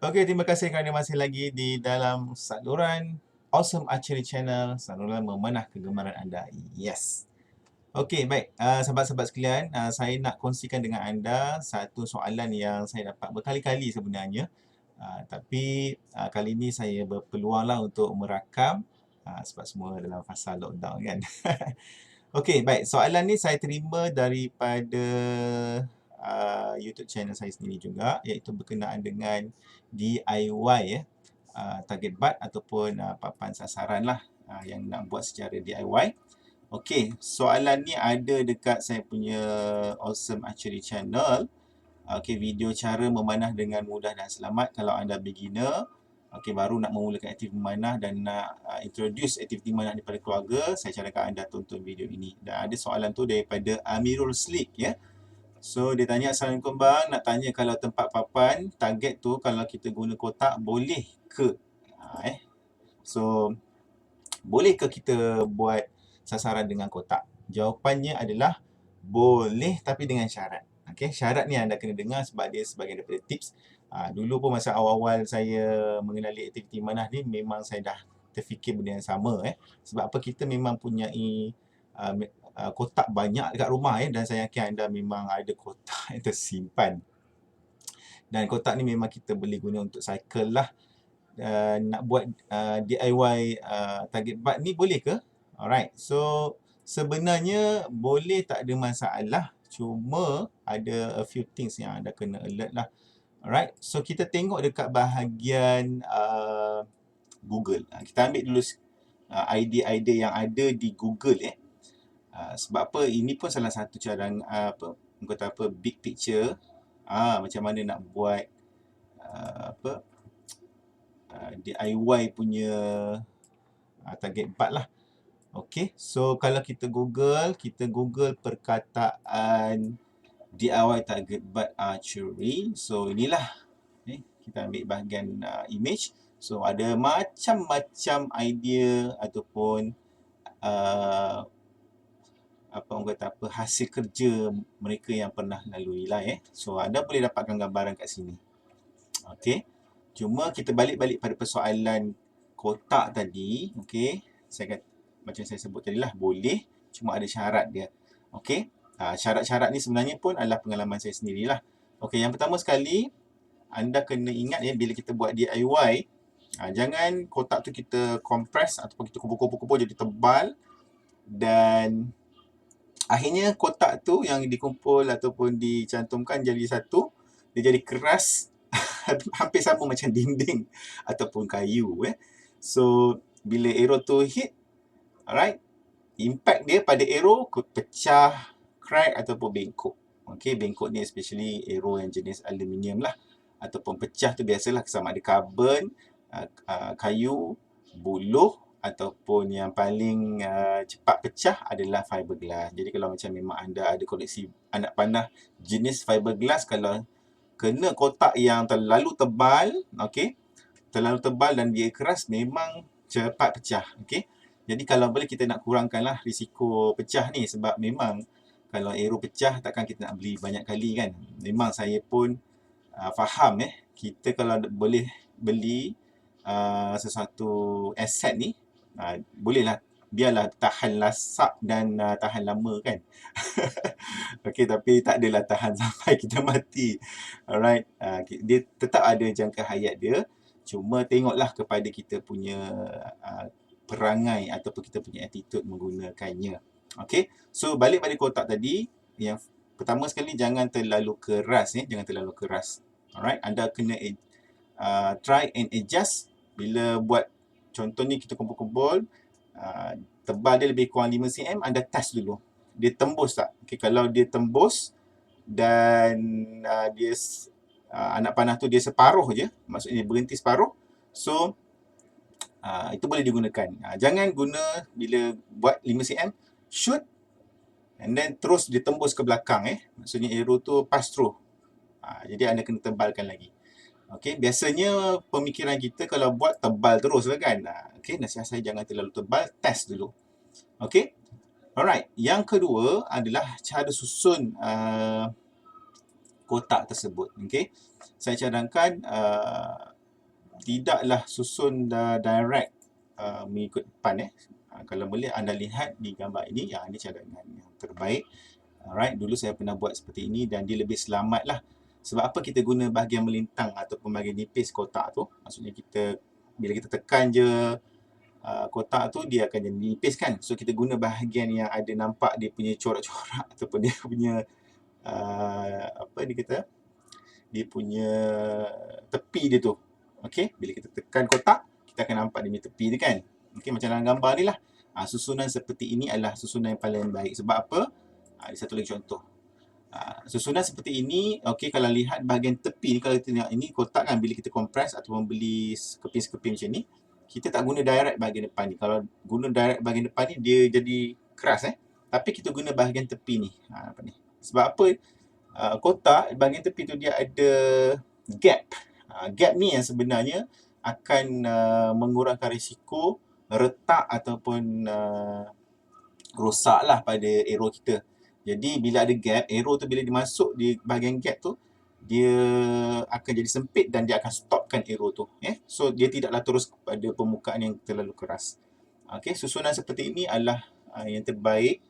Okey, terima kasih kerana masih lagi di dalam saluran Awesome Archery Channel, saluran memanah kegemaran anda. Yes. Okey, baik. Sahabat-sahabat sekalian, saya nak kongsikan dengan anda satu soalan yang saya dapat berkali-kali sebenarnya. Tapi kali ini saya berpeluanglah untuk merakam sebab semua dalam fasa lockdown kan. Okey, baik. Soalan ni saya terima daripada YouTube channel saya sendiri juga, iaitu berkenaan dengan DIY ya. Target bud ataupun papan sasaran lah yang nak buat secara DIY. Okey, soalan ni ada dekat saya punya Awesome Archery Channel. Okey, video cara memanah dengan mudah dan selamat kalau anda beginner. Okey, baru nak memulakan aktiviti memanah dan nak introduce aktiviti memanah daripada keluarga, saya carakan anda tonton video ini. Dan ada soalan tu daripada Amirul Slick ya. So, dia tanya, Assalamualaikum bang, nak tanya kalau tempat papan, target tu kalau kita guna kotak, boleh ke? So, boleh ke kita buat sasaran dengan kotak? Jawapannya adalah boleh, tapi dengan syarat. Okey, syarat ni anda kena dengar sebab dia sebagai daripada tips. Dulu pun masa awal-awal saya mengenali aktiviti manah ni, memang saya dah terfikir benda yang sama. Sebab apa, kita memang punyai kotak banyak dekat rumah dan saya yakin anda memang ada kotak yang tersimpan. Dan kotak ni memang kita boleh guna untuk cycle lah. Nak buat DIY target bud ni boleh ke? Alright, so sebenarnya boleh, tak ada masalah. Cuma ada a few things yang anda kena alert lah. Alright, so kita tengok dekat bahagian Google. Kita ambil dulu idea-idea yang ada di Google sebab apa, ini pun salah satu cara big picture macam mana nak buat DIY punya target bud lah. Okey, so kalau kita Google perkataan DIY target bud archery. So inilah kita ambil bahagian image. So ada macam-macam idea ataupun hasil kerja mereka yang pernah lalui lah So anda boleh dapatkan gambaran kat sini. Okey, cuma kita balik pada persoalan kotak tadi. Okey, saya kata macam saya sebut tadi lah, boleh, cuma ada syarat dia. Okey, syarat-syarat ni sebenarnya pun adalah pengalaman saya sendirilah. Okey, yang pertama sekali, anda kena ingat bila kita buat DIY, jangan kotak tu kita compress ataupun kita kumpul-kumpul jadi tebal dan akhirnya kotak tu yang dikumpul ataupun dicantumkan jadi satu, dia jadi keras hampir sama macam dinding ataupun kayu So bila arrow tu hit, alright, impact dia pada arrow pecah, crack ataupun bengkok. Okey, bengkok ni especially arrow yang jenis aluminium lah, ataupun pecah tu biasalah sama ada carbon, kayu, buluh, ataupun yang paling cepat pecah adalah fiberglass. Jadi kalau macam memang anda ada koleksi anak panah jenis fiberglass, kalau kena kotak yang terlalu tebal, terlalu tebal dan dia keras, memang cepat pecah. Okey, jadi kalau boleh kita nak kurangkanlah risiko pecah ni, sebab memang kalau arrow pecah takkan kita nak beli banyak kali kan. Memang saya pun faham kita kalau boleh beli sesuatu aset ni, bolehlah, biarlah tahan lasak dan tahan lama kan. Okey, tapi tak adalah tahan sampai kita mati. Alright, dia tetap ada jangka hayat dia. Cuma tengoklah kepada kita punya perangai ataupun kita punya attitude menggunakannya. Okey, so balik pada kotak tadi, yang pertama sekali jangan terlalu keras jangan terlalu keras. Alright, anda kena try and adjust bila buat. Contohnya kita kumpul-kumpul, tebal dia lebih kurang 5 cm, anda test dulu. Dia tembus tak? Okay, kalau dia tembus dan dia anak panah tu dia separuh je, maksudnya berhenti separuh, so itu boleh digunakan. Jangan guna bila buat 5 cm, shoot and then terus dia tembus ke belakang maksudnya arrow tu pass through. Jadi anda kena tebalkan lagi. Okey, biasanya pemikiran kita kalau buat tebal terus lah kan. Okey, nasihat saya jangan terlalu tebal, test dulu. Okey. Alright, yang kedua adalah cara susun kotak tersebut. Okey, saya cadangkan tidaklah susun direct mengikut depan. Kalau boleh anda lihat di gambar ini, ini cadangan yang terbaik. Alright, dulu saya pernah buat seperti ini dan dia lebih selamat lah. Sebab apa kita guna bahagian melintang ataupun bahagian nipis kotak tu? Maksudnya bila kita tekan je kotak tu, dia akan jadi nipis kan. So kita guna bahagian yang ada nampak dia punya corak-corak ataupun dia punya apa dia kata, dia punya tepi dia tu. Okey, bila kita tekan kotak, kita akan nampak dia punya tepi dia kan. Okey, macam dalam gambar ni lah. Susunan seperti ini adalah susunan yang paling baik. Sebab apa? Ada satu lagi contoh. Susunan seperti ini, okey, kalau lihat bahagian tepi ni, kalau kita tengok ini kotak kan, bila kita kompres ataupun beli sekeping-sekeping macam ni, kita tak guna direct bahagian depan ni. Kalau guna direct bahagian depan ni, dia jadi keras Tapi kita guna bahagian tepi ni. Apa ni? Sebab apa? Kotak bahagian tepi tu dia ada gap. Gap ni yang sebenarnya akan mengurangkan risiko retak ataupun rosak lah pada arrow kita. Jadi bila ada gap, arrow tu bila dia masuk di bahagian gap tu, dia akan jadi sempit dan dia akan stopkan arrow tu. So dia tidaklah terus pada permukaan yang terlalu keras. Okey, susunan seperti ini adalah yang terbaik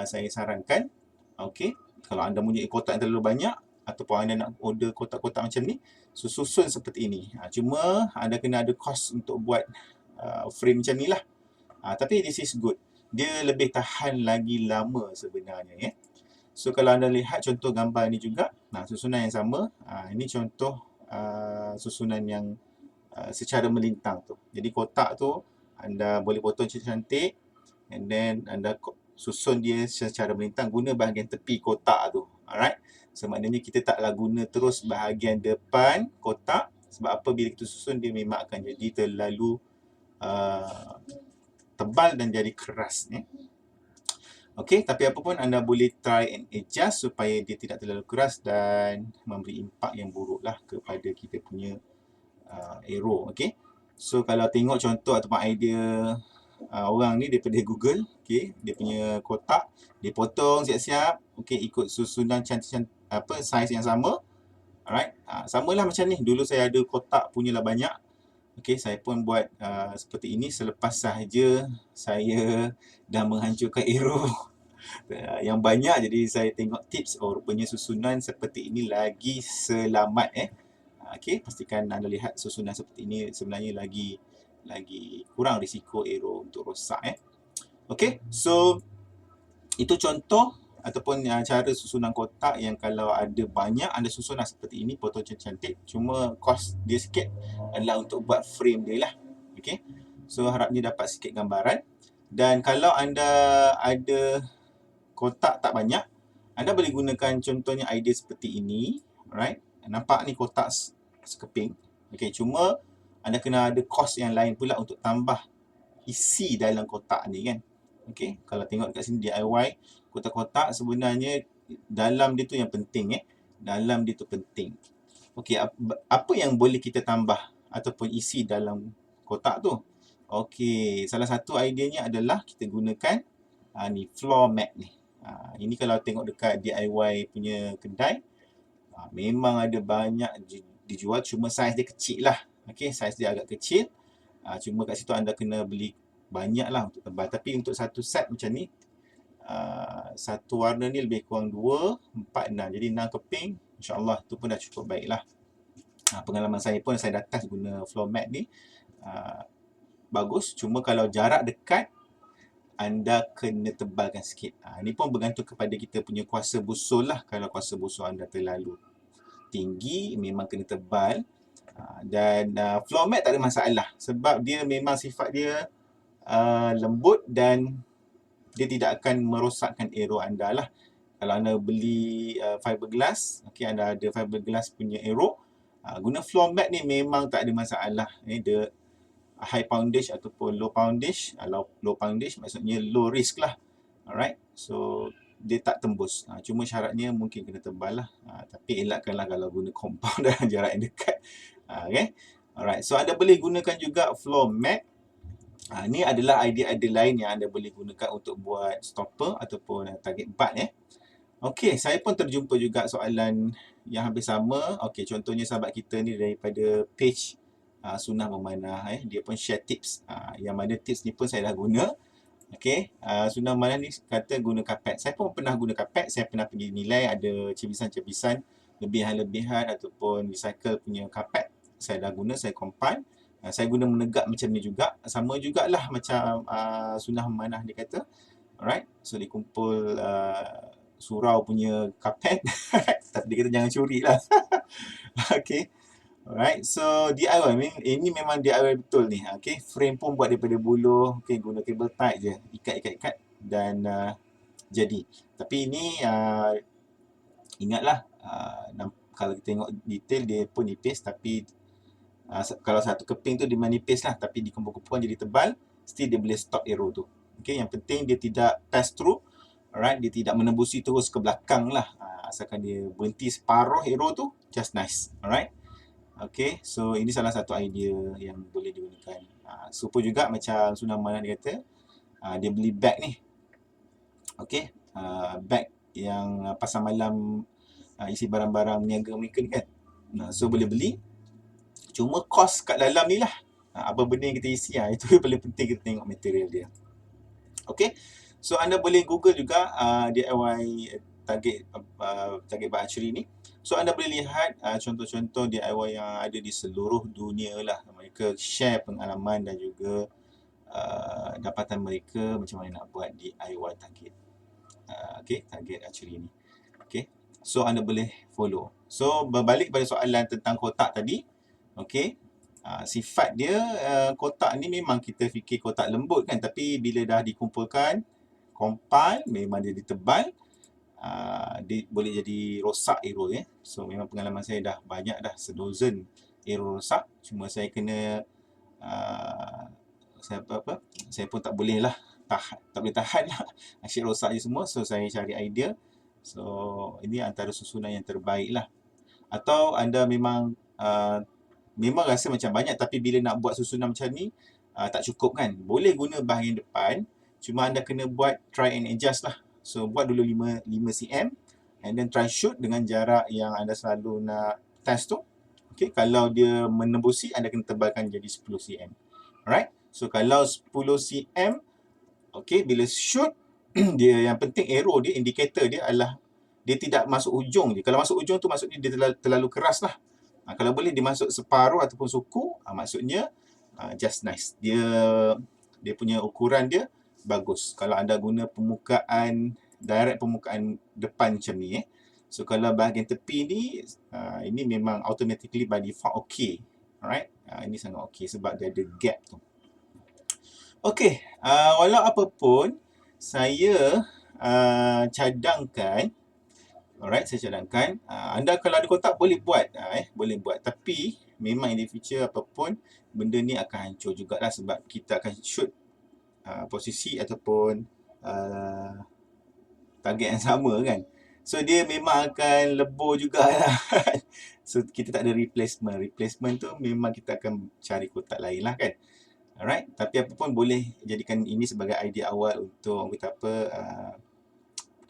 saya sarankan. Okey, kalau anda punya kotak yang terlalu banyak ataupun anda nak order kotak-kotak macam ni, susun seperti ini. Cuma anda kena ada kos untuk buat frame macam ni lah. Tapi this is good. Dia lebih tahan lagi lama sebenarnya. So kalau anda lihat contoh gambar ni juga, susunan yang sama. Ini contoh susunan yang secara melintang tu. Jadi kotak tu anda boleh potong cantik-cantik and then anda susun dia secara melintang guna bahagian tepi kotak tu. Alright. So maknanya kita taklah guna terus bahagian depan kotak. Sebab apa, bila kita susun dia memang akan jadi terlalu tebal dan jadi keras. Okey, tapi apa pun anda boleh try and adjust supaya dia tidak terlalu keras dan memberi impak yang buruk lah kepada kita punya arrow. Okey, so kalau tengok contoh ataupun idea orang ni daripada Google, okey, dia punya kotak dia potong siap-siap, okey, ikut susunan cantik-cantik size yang sama. Alright, samalah macam ni. Dulu saya ada kotak punyalah banyak. Okey, saya pun buat seperti ini selepas sahaja saya dah menghancurkan arrow yang banyak. Jadi saya tengok tips, rupanya susunan seperti ini lagi selamat. Okey, pastikan anda lihat susunan seperti ini sebenarnya lagi kurang risiko arrow untuk rosak. Okey, so itu contoh ataupun cara susunan kotak yang kalau ada banyak anda susun seperti ini, potong cantik-cantik. Cuma kos dia sikit adalah untuk buat frame dia lah. Okey, so harapnya dapat sikit gambaran. Dan kalau anda ada kotak tak banyak, anda boleh gunakan contohnya idea seperti ini. Alright, nampak ni kotak sekeping. Okey, cuma anda kena ada kos yang lain pula untuk tambah isi dalam kotak ni kan. Okey, kalau tengok dekat sini DIY kotak-kotak, sebenarnya dalam dia tu yang penting. Dalam dia tu penting. Okey, apa yang boleh kita tambah ataupun isi dalam kotak tu? Okey, salah satu idenya adalah kita gunakan ni floor mat ni. Ini kalau tengok dekat DIY punya kedai, memang ada banyak dijual, cuma saiz dia kecil lah. Okey, saiz dia agak kecil. Cuma kat situ anda kena beli banyak lah untuk tebal. Tapi untuk satu set macam ni, satu warna ni lebih kurang 2, 4, 6. Jadi 6 keping, insyaAllah tu pun dah cukup baik lah. Pengalaman saya pun, saya dah test guna floor mat ni, bagus. Cuma kalau jarak dekat, anda kena tebalkan sikit. Ini pun bergantung kepada kita punya kuasa busul lah. Kalau kuasa busul anda terlalu tinggi, memang kena tebal. Dan floor mat tak ada masalah. Sebab dia memang sifat dia lembut dan dia tidak akan merosakkan arrow anda lah. Kalau anda beli fiberglass, okey, anda ada fiberglass punya arrow, guna floor mat ni memang tak ada masalah. Dia high poundage ataupun low poundage. Low poundage maksudnya low risk lah. Alright, so dia tak tembus. Cuma syaratnya mungkin kena tebal lah. Tapi elakkanlah kalau guna compound dalam jarak yang dekat. Okay, alright, so anda boleh gunakan juga floor mat. Ini adalah idea-idea lain yang anda boleh gunakan untuk buat stopper ataupun target butt. Okey, saya pun terjumpa juga soalan yang hampir sama. Okey, contohnya sahabat kita ni daripada page Sunnah Memanah. Dia pun share tips. Yang mana tips ni pun saya dah guna. Okay, Sunnah Memanah ni kata guna karpet. Saya pun pernah guna karpet. Saya pernah pergi nilai ada cebisan-cebisan, lebihan-lebihan ataupun recycle punya karpet. Saya dah guna, saya compile. Saya guna menegak macam ni juga. Sama jugalah macam Sunnah Memanah dia kata. Alright, so dikumpul surau punya karpet. Tapi dia kata jangan curi lah. Okay. Alright, so DIY ini memang DIY betul ni. Okay, frame pun buat daripada buluh. Okay, guna cable tie je, ikat dan jadi. Tapi ini ingatlah, kalau kita tengok detail dia pun nipis, tapi kalau satu keping tu dia memang nipis lah, tapi dikumpul-kumpul jadi tebal, still dia boleh stop arrow tu. Okay, yang penting dia tidak pass through. Alright, dia tidak menembusi terus ke belakang lah. Asalkan dia berhenti separuh arrow tu, just nice. Alright. Okay, so ini salah satu idea yang boleh digunakan. Super juga macam Sunnah Memanah dia kata, dia beli bag ni. Okay, bag yang pasar malam isi barang-barang niaga mereka ni kan. So boleh beli. Cuma kos kat dalam ni lah. Apa benda yang kita isi, itu yang paling penting kita tengok material dia. Okay, so anda boleh Google juga DIY target bar archery ni. So anda boleh lihat contoh-contoh DIY yang ada di seluruh dunia lah. Mereka share pengalaman dan juga dapatan mereka macam mana nak buat DIY target. Okay, target archery ni. Okay, so anda boleh follow. So berbalik pada soalan tentang kotak tadi. Okay, sifat dia kotak ni memang kita fikir kotak lembut kan. Tapi bila dah dikumpulkan, compile, memang dia ditebal. Dia boleh jadi rosak arrow ya. So memang pengalaman saya dah banyak dah, sedozen arrow rosak. Cuma saya kena saya pun tak boleh lah tak boleh tahan lah asyik rosak je semua. So saya cari idea. So ini antara susunan yang terbaik lah. Atau anda memang memang rasa macam banyak, tapi bila nak buat susunan macam ni tak cukup kan. Boleh guna bahagian depan, cuma anda kena buat try and adjust lah. So buat dulu 5 cm and then try shoot dengan jarak yang anda selalu nak test tu. Okay, kalau dia menembusi, anda kena tebalkan jadi 10 cm. Alright, so kalau 10 cm, okay, bila shoot dia yang penting arrow dia, indikator dia adalah dia tidak masuk ujung je. Kalau masuk ujung tu maksudnya dia terlalu keras lah. Kalau boleh dia masuk separuh ataupun suku, maksudnya just nice. Dia punya ukuran dia bagus. Kalau anda guna permukaan, direct permukaan depan macam ni So kalau bahagian tepi ni, ini memang automatically by default okay. Alright, ini sangat okay sebab dia ada gap tu. Okay, walau apa pun, saya cadangkan, alright, saya cadangkan, anda kalau ada kotak boleh buat, boleh buat. Tapi memang in the future apapun, benda ni akan hancur jugalah sebab kita akan shoot posisi ataupun target yang sama kan. So dia memang akan lebur jugalah. So kita tak ada replacement. Replacement tu memang kita akan cari kotak lain lah kan. Alright, tapi apa pun boleh jadikan ini sebagai idea awal untuk orang kata apa,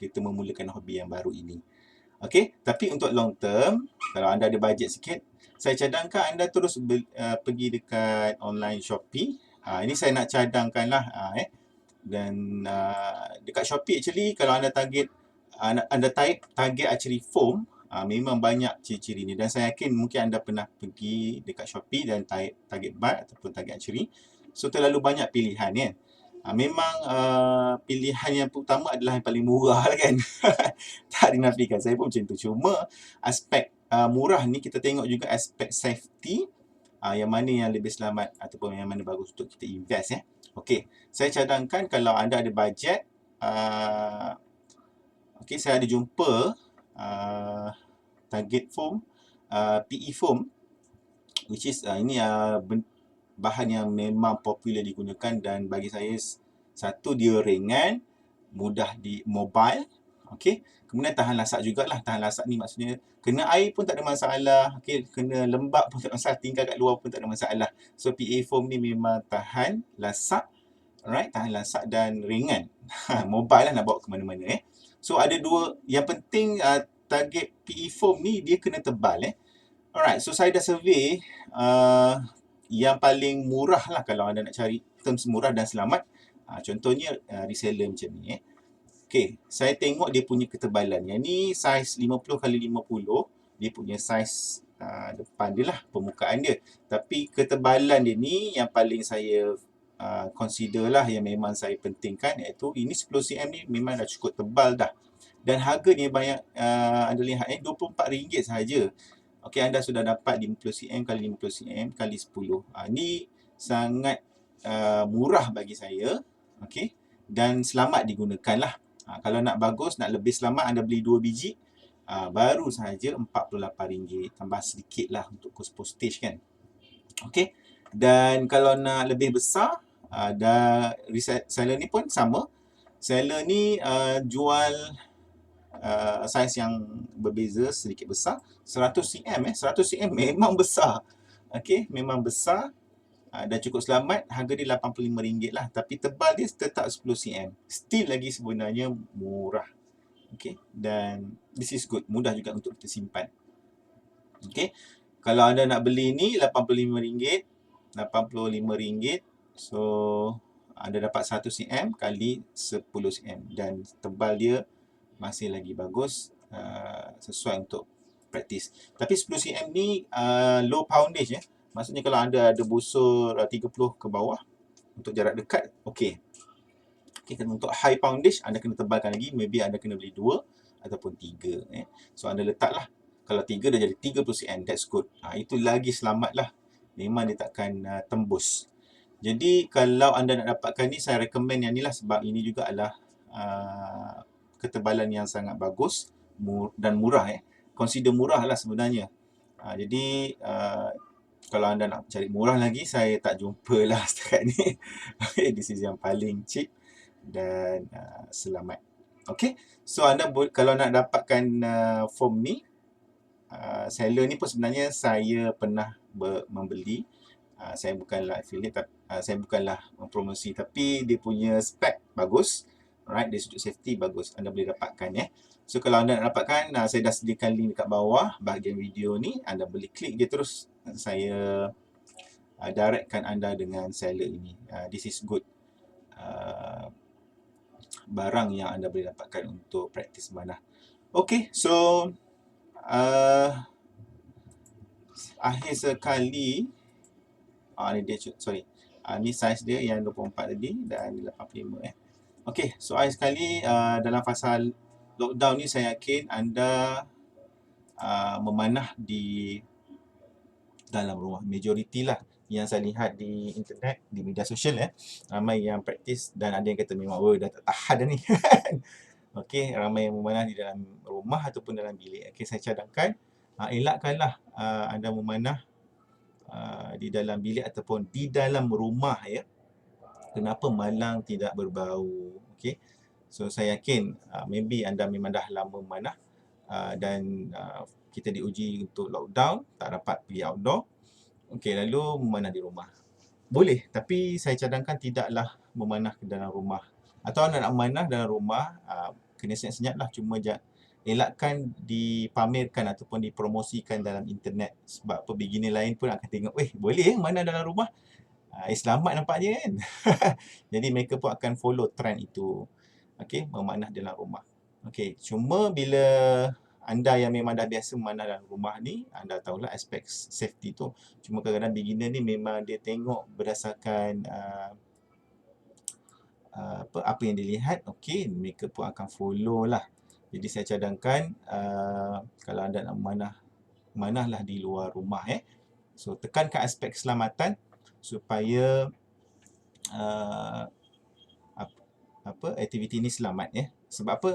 kita memulakan hobi yang baru ini. Okay, tapi untuk long term, kalau anda ada bajet sikit, saya cadangkan anda terus pergi dekat online Shopee. Ini saya nak cadangkan lah. Dan dekat Shopee actually, kalau anda anda type target archery foam, memang banyak ciri-ciri ni. Dan saya yakin mungkin anda pernah pergi dekat Shopee dan type target bar ataupun target archery. So terlalu banyak pilihan kan. Memang pilihan yang utama adalah yang paling murah lah kan. Tak dinafikan, saya pun macam tu. Cuma aspek murah ni kita tengok juga aspek safety, yang mana yang lebih selamat ataupun yang mana bagus untuk kita invest Okey, saya cadangkan kalau anda ada bajet, okey, saya ada jumpa target foam, PE foam, which is ini bahan yang memang popular digunakan dan bagi saya satu dia ringan, mudah di mobile, okey. Kemudian tahan lasak jugalah. Tahan lasak ni maksudnya kena air pun tak ada masalah, okey, kena lembab pun tak ada masalah, tinggal kat luar pun tak ada masalah. So PA foam ni memang tahan lasak, alright, tahan lasak dan ringan. Mobile lah nak bawa ke mana-mana So ada dua yang penting, target PE foam ni dia kena tebal Alright, so saya dah survey yang paling murah lah kalau anda nak cari terms murah dan selamat. Contohnya reseller macam ni. Okey, saya tengok dia punya ketebalan. Yang ni saiz 50x50. Dia punya saiz depan dia lah, permukaan dia. Tapi ketebalan dia ni yang paling saya consider lah, yang memang saya pentingkan, iaitu ini 10cm ni memang dah cukup tebal dah. Dan harganya banyak anda lihat RM24 sahaja. Okey, anda sudah dapat 50cm kali 50cm kali 10. Ni sangat murah bagi saya. Okey, dan selamat digunakan lah. Kalau nak bagus, nak lebih selamat, anda beli 2 biji, baru sahaja RM48. Tambah sedikit lah untuk kos postage kan. Okey, dan kalau nak lebih besar, reseller ni pun sama. Seller ni jual saiz yang berbeza, sedikit besar. 100cm 100cm memang besar. Okey, memang besar. Dan cukup selamat. Harga dia RM85 lah. Tapi tebal dia tetap 10cm. Still lagi sebenarnya murah. Okey, dan this is good. Mudah juga untuk kita simpan. Okey, kalau anda nak beli ni RM85. RM85. So anda dapat 1cm kali 10cm. Dan tebal dia masih lagi bagus, sesuai untuk praktis. Tapi 10cm ni low poundage. Maksudnya kalau anda ada busur 30 ke bawah untuk jarak dekat, okey. Okay, untuk high poundage, anda kena tebalkan lagi. Maybe anda kena beli 2 ataupun 3. So, anda letaklah. Kalau 3 dah jadi 30cm, that's good. Itu lagi selamat lah. Memang dia takkan tembus. Jadi, kalau anda nak dapatkan ni, saya recommend yang ni lah. Sebab ini juga adalah ketebalan yang sangat bagus dan murah. Consider murah lah sebenarnya. Jadi, kalau anda nak cari murah lagi, saya tak jumpa lah setakat ni. This is yang paling cheap dan selamat. Okay, so anda kalau nak dapatkan form ni, seller ni pun sebenarnya saya pernah membeli. Saya bukanlah affiliate, saya bukanlah promosi, tapi dia punya spek bagus. Alright, dari sudut safety bagus. Anda boleh dapatkan So kalau anda nak dapatkan, saya dah sediakan link dekat bawah bahagian video ni. Anda boleh klik je terus. Saya directkan anda dengan seller ini. This is good barang yang anda boleh dapatkan untuk praktis memanah. Okay, so akhir sekali, ni dia, sorry, ni saiz dia yang 24 tadi dan 85. Okay, so akhir sekali, dalam fasa lockdown ni saya yakin anda memanah di dalam rumah. Majoriti lah yang saya lihat di internet, di media sosial, ramai yang praktis, dan ada yang kata memang dah tak tahan dah ni. Okey, ramai yang memanah di dalam rumah ataupun dalam bilik. Okey, saya cadangkan, elakkanlah anda memanah di dalam bilik ataupun di dalam rumah. Kenapa malang tidak berbau? Okey, so saya yakin maybe anda memang dah lama memanah, dan kita diuji untuk lockdown, tak dapat pergi outdoor. Okey, lalu memanah di rumah. Boleh, tapi saya cadangkan tidaklah memanah ke dalam rumah. Atau anda nak memanah dalam rumah, kena senyap-senyap lah. Cuma elakkan dipamerkan ataupun dipromosikan dalam internet. Sebab beginner lain pun akan tengok, boleh mana dalam rumah? Selamat nampaknya kan? Jadi mereka pun akan follow trend itu. Okey, memanah dalam rumah. Okey, cuma bila anda yang memang dah biasa memanah dalam rumah ni, anda tahulah aspek safety tu. Cuma kadang-kadang beginner ni memang dia tengok berdasarkan apa yang dia lihat. Okey, mereka pun akan follow lah. Jadi saya cadangkan, kalau anda nak memanahlah di luar rumah. So tekankan aspek keselamatan supaya aktiviti ni selamat. Sebab apa?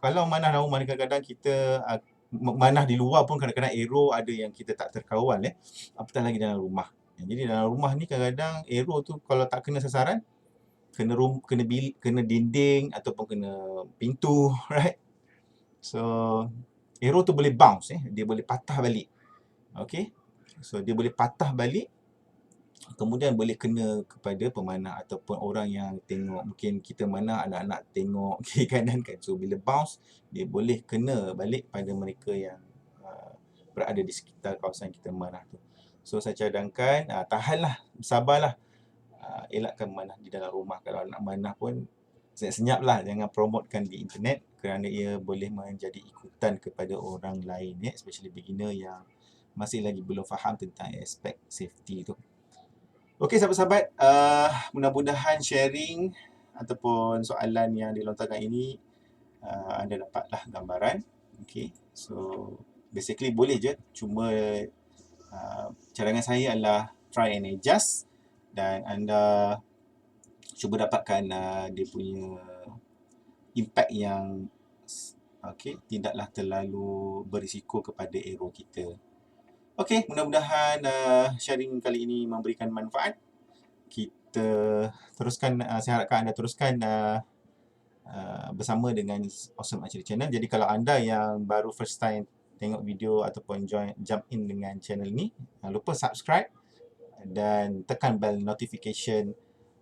Kalau manah dalam rumah ni, kadang-kadang kita manah di luar pun kadang-kadang arrow ada yang kita tak terkawal. Apatah lagi dalam rumah. Jadi dalam rumah ni kadang-kadang arrow tu kalau tak kena sasaran, kena dinding ataupun kena pintu, right? So arrow tu boleh bounce, dia boleh patah balik. Okay, so dia boleh patah balik, kemudian boleh kena kepada pemanah ataupun orang yang tengok. Mungkin kita manah, anak-anak tengok kiri kanan kan. So bila bounce, dia boleh kena balik pada mereka yang berada di sekitar kawasan kita manah tu. So saya cadangkan, tahanlah, sabarlah. Elakkan memanah di dalam rumah. Kalau nak manah pun senyap-senyaplah, jangan promotekan di internet kerana ia boleh menjadi ikutan kepada orang lain, especially beginner yang masih lagi belum faham tentang aspek safety tu. Okey sahabat-sahabat, mudah-mudahan sharing ataupun soalan yang dilontarkan ini anda dapatlah gambaran. Okey, so basically boleh je, cuma cadangan saya adalah try and adjust dan anda cuba dapatkan dia punya impact yang tidaklah terlalu berisiko kepada arrow kita. Okey, mudah-mudahan sharing kali ini memberikan manfaat. Kita teruskan, saya harapkan anda teruskan bersama dengan Awesome Archery Channel. Jadi kalau anda yang baru first time tengok video ataupun jump in dengan channel ni, jangan lupa subscribe dan tekan bell notification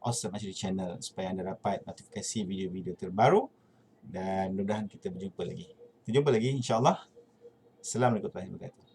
Awesome Archery Channel supaya anda dapat notifikasi video-video terbaru dan mudah-mudahan kita berjumpa lagi. Kita jumpa lagi insya-Allah. Assalamualaikum warahmatullahi wabarakatuh.